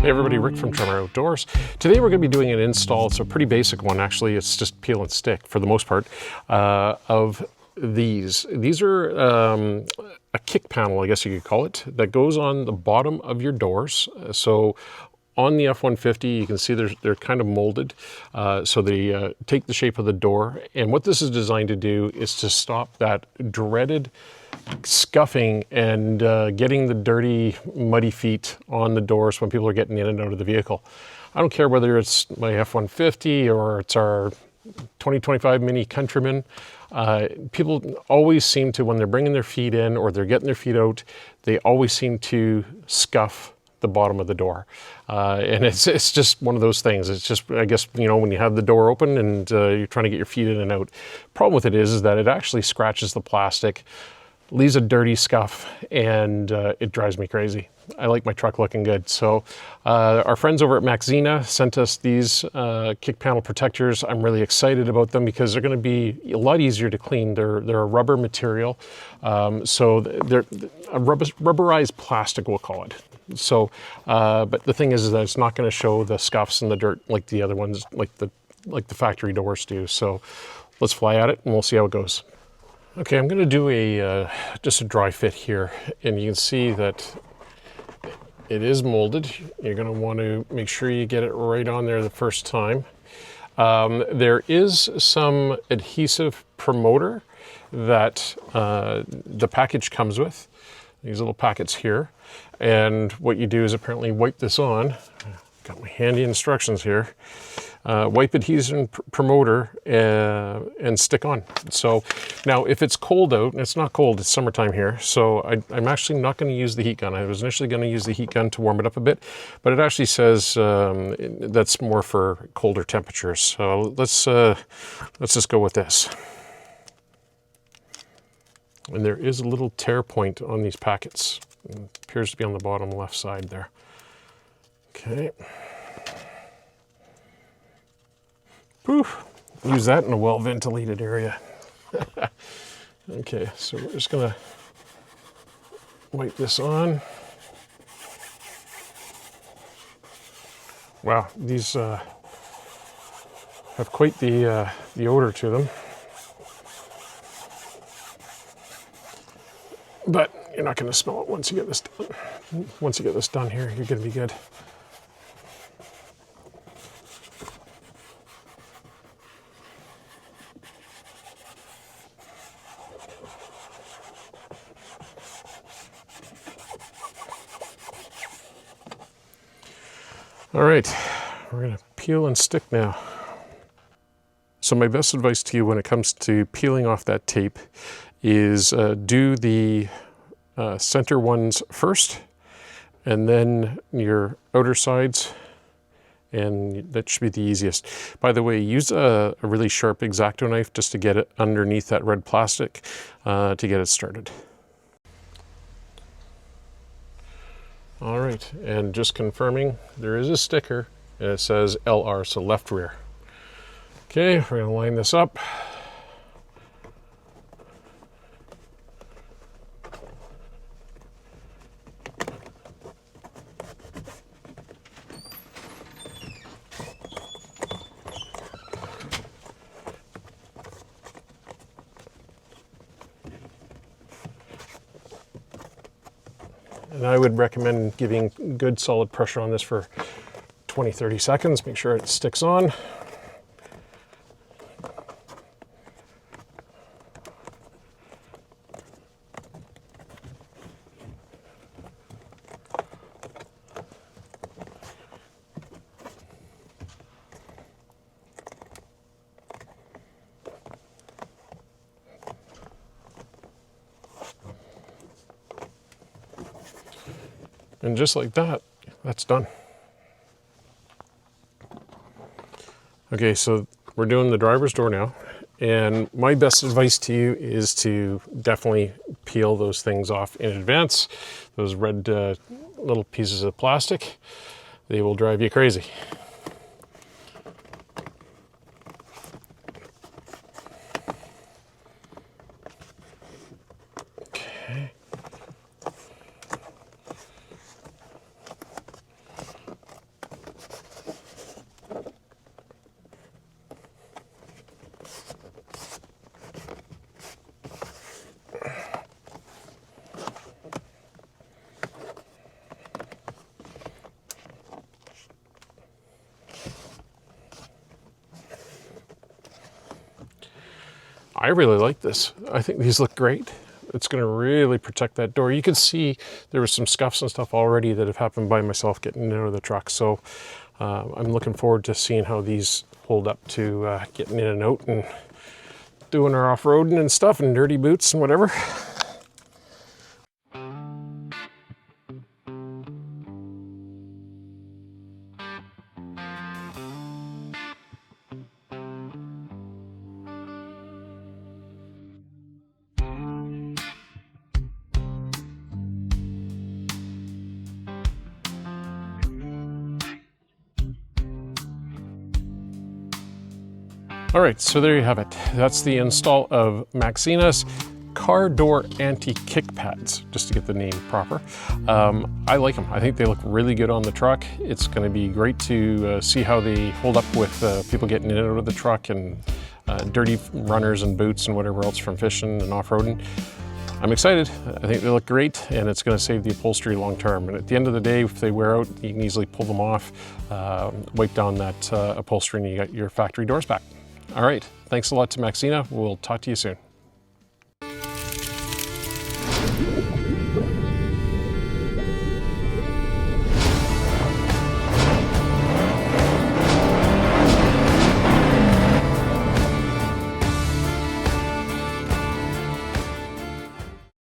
Hey everybody, Rick from Tremor Outdoors. Today we're going to be doing an install. It's a pretty basic one actually. It's just peel and stick for the most part of these. These are a kick panel, I guess you could call it, that goes on the bottom of your doors. So on the F-150, you can see they're kind of molded, so they take the shape of the door. And what this is designed to do is to stop that dreaded scuffing and getting the dirty, muddy feet on the doors when people are getting in and out of the vehicle. I don't care whether it's my F-150 or it's our 2025 Mini Countryman. People always seem to, when they're bringing their feet in or they're getting their feet out, they always seem to scuff the bottom of the door. And it's just one of those things. It's just, I guess, you know, when you have the door open and you're trying to get your feet in and out. Problem with it is that it actually scratches the plastic, leaves a dirty scuff, and it drives me crazy. I like my truck looking good. So our friends over at Maxzina sent us these kick panel protectors. I'm really excited about them because they're going to be a lot easier to clean. They're a rubber material. So they're a rubberized plastic, we'll call it. So, but the thing is that it's not going to show the scuffs and the dirt like the other ones, like the factory doors do. So let's fly at it and we'll see how it goes. Okay, I'm going to do just a dry fit here, and you can see that it is molded. You're going to want to make sure you get it right on there the first time. There is some adhesive promoter that the package comes with, these little packets here. And what you do is apparently wipe this on. Got my handy instructions here. Wipe adhesion promoter and stick on. So now if it's cold out, and it's not cold, it's summertime here, so I'm actually not going to use the heat gun. I was initially going to use the heat gun to warm it up a bit, but it actually says that's more for colder temperatures. So let's just go with this. And there is a little tear point on these packets. It appears to be on the bottom left side there. Okay. Poof. Use that in a well-ventilated area. Okay, so we're just gonna wipe this on. Wow, these have quite the odor to them. But you're not gonna smell it once you get this done. Once you get this done here, you're gonna be good. All right, we're gonna peel and stick now. So my best advice to you when it comes to peeling off that tape is do the center ones first, and then your outer sides, and that should be the easiest. By the way, use a really sharp X-Acto knife just to get it underneath that red plastic to get it started. All right, and just confirming, there is a sticker and it says LR, so left rear. Okay, we're gonna line this up. And I would recommend giving good solid pressure on this for 20-30 seconds. Make sure it sticks on. And just like that, that's done. Okay, so we're doing the driver's door now. And my best advice to you is to definitely peel those things off in advance. Those red little pieces of plastic, they will drive you crazy. I really like this. I think these look great. It's going to really protect that door. You can see there was some scuffs and stuff already that have happened by myself getting in and out of the truck. So I'm looking forward to seeing how these hold up to getting in and out and doing our off-roading and stuff and dirty boots and whatever. All right, so there you have it. That's the install of Maxzina's car door anti-kick pads, just to get the name proper. I like them. I think they look really good on the truck. It's going to be great to see how they hold up with people getting in and out of the truck and dirty runners and boots and whatever else from fishing and off-roading. I'm excited. I think they look great, and it's going to save the upholstery long term. And at the end of the day, if they wear out, you can easily pull them off, wipe down that upholstery, and you got your factory doors back. All right, thanks a lot to Maxzina. We'll talk to you soon.